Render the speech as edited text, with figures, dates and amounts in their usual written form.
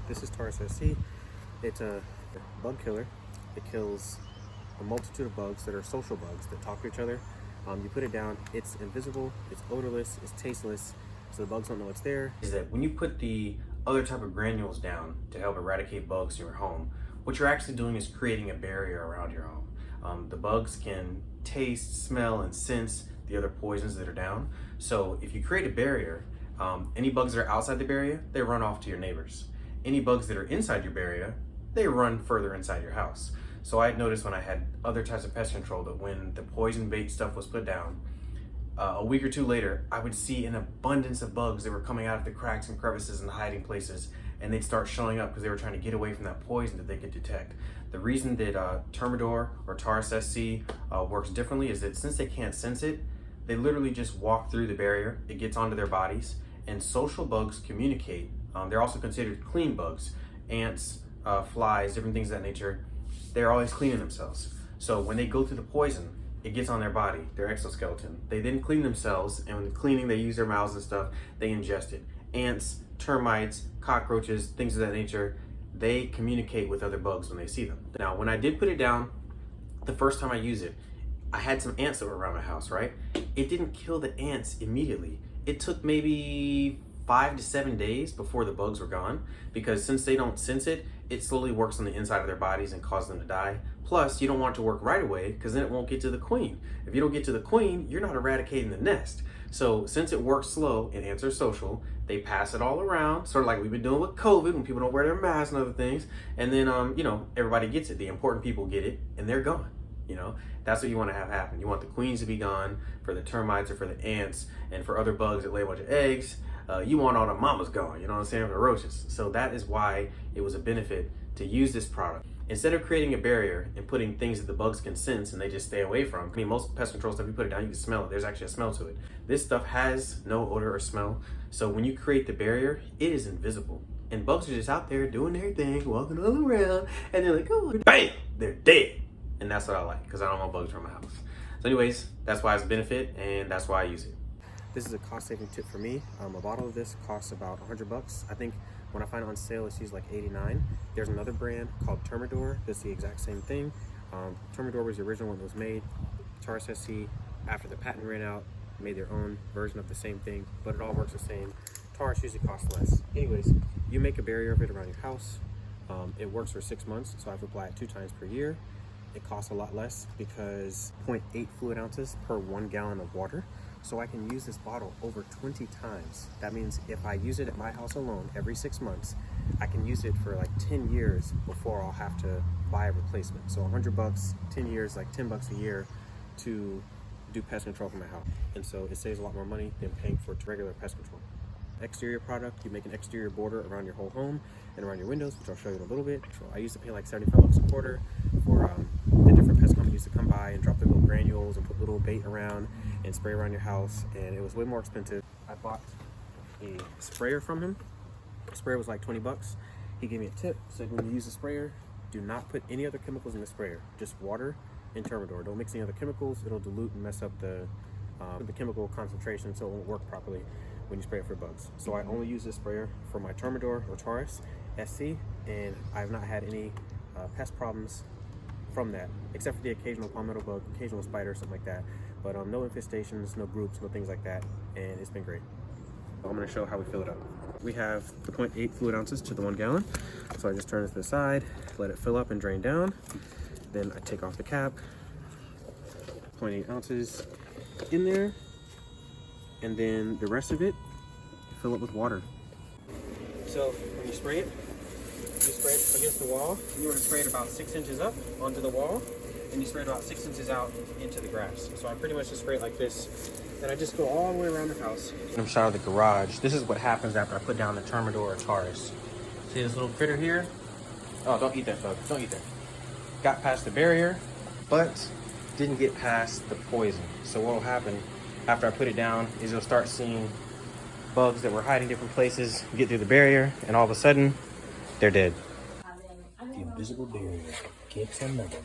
This is Taurus SC. It's a bug killer. It kills a multitude of bugs that are social bugs that talk to each other. You put it down, it's invisible, it's odorless, it's tasteless, so the bugs don't know it's there. Is that when you put the other type of granules down to help eradicate bugs in your home, what you're actually doing is creating a barrier around your home. The bugs can taste, smell, and sense the other poisons that are down. So if you create a barrier, any bugs that are outside the barrier, they run off to your neighbors. Any bugs that are inside your barrier, they run further inside your house. So I had noticed when I had other types of pest control that when the poison bait stuff was put down, a week or two later, I would see an abundance of bugs that were coming out of the cracks and crevices and hiding places, and they'd start showing up because they were trying to get away from that poison that they could detect. The reason that Thermidor or Taurus SC works differently is that since they can't sense it, they literally just walk through the barrier, it gets onto their bodies, and social bugs communicate. They're also considered clean bugs. Ants, flies, different things of that nature, they're always cleaning themselves. So when they go through the poison, it gets on their body, their exoskeleton. They then clean themselves, and when cleaning, they use their mouths and stuff, they ingest it. Ants, termites, cockroaches, things of that nature, they communicate with other bugs when they see them. Now, when I did put it down, the first time I used it, I had some ants that were around my house, right? It didn't kill the ants immediately. It took maybe 5 to 7 days before the bugs were gone, because since they don't sense it, it slowly works on the inside of their bodies and causes them to die. Plus, you don't want it to work right away because then it won't get to the queen. If you don't get to the queen, you're not eradicating the nest. So since it works slow and ants are social, they pass it all around, sort of like we've been doing with COVID when people don't wear their masks and other things. And then, everybody gets it. The important people get it and they're gone. That's what you want to have happen. You want the queens to be gone for the termites or for the ants and for other bugs that lay a bunch of eggs. You want all the mamas gone, you know what I'm saying, the roaches. So that is why it was a benefit to use this product. Instead of creating a barrier and putting things that the bugs can sense and they just stay away from. I mean, most pest control stuff, you put it down, you can smell it. There's actually a smell to it. This stuff has no odor or smell. So when you create the barrier, it is invisible. And bugs are just out there doing their thing, walking all around, and they're like, oh, bam, they're dead. And that's what I like, because I don't want bugs around my house. So anyways, that's why it's a benefit, and that's why I use it. This is a cost-saving tip for me. A bottle of this costs about $100. I think when I find it on sale, it's usually like $89. There's another brand called Thermidor that's the exact same thing. Thermidor was the original one that was made. Taurus SC, after the patent ran out, made their own version of the same thing, but it all works the same. Taurus usually costs less. Anyways, you make a barrier of it around your house. It works for 6 months, so I've applied it 2 times per year. It costs a lot less because 0.8 fluid ounces per 1 gallon of water. So I can use this bottle over 20 times. That means if I use it at my house alone every 6 months, I can use it for like 10 years before I'll have to buy a replacement. So $100, 10 years, like $10 a year to do pest control for my house. And so it saves a lot more money than paying for regular pest control. Exterior product, you make an exterior border around your whole home and around your windows, which I'll show you in a little bit. So I used to pay like $75 a quarter for the different pest companies to come by and drop their little granules and put little bait around and spray around your house, and it was way more expensive. I bought a sprayer from him. The sprayer was like 20 bucks. He gave me a tip, said when you use a sprayer, do not put any other chemicals in the sprayer, just water and Thermidor. Don't mix any other chemicals, it'll dilute and mess up the chemical concentration, so it won't work properly when you spray it for bugs. So I only use this sprayer for my Thermidor or Taurus SC, and I've not had any pest problems from that, except for the occasional palmetto bug, occasional spider, something like that. But no infestations, no groups, no things like that, and it's been great. So I'm gonna show how we fill it up. We have the 0.8 fluid ounces to the 1 gallon. So I just turn it to the side, let it fill up and drain down. Then I take off the cap, 0.8 ounces in there, and then the rest of it, fill it with water. So when you spray it against the wall. You want to spray it about 6 inches up onto the wall, and you spray it about 6 inches out into the grass. So I pretty much just spray it like this, and I just go all the way around the house. I'm shot of the garage. This is what happens after I put down the Thermidor or Taurus. See this little critter here? Oh, don't eat that, bug. Don't eat that. Got past the barrier, but didn't get past the poison. So what will happen after I put it down is you'll start seeing bugs that were hiding different places get through the barrier, and all of a sudden, they're dead. The invisible barrier keeps them memorable.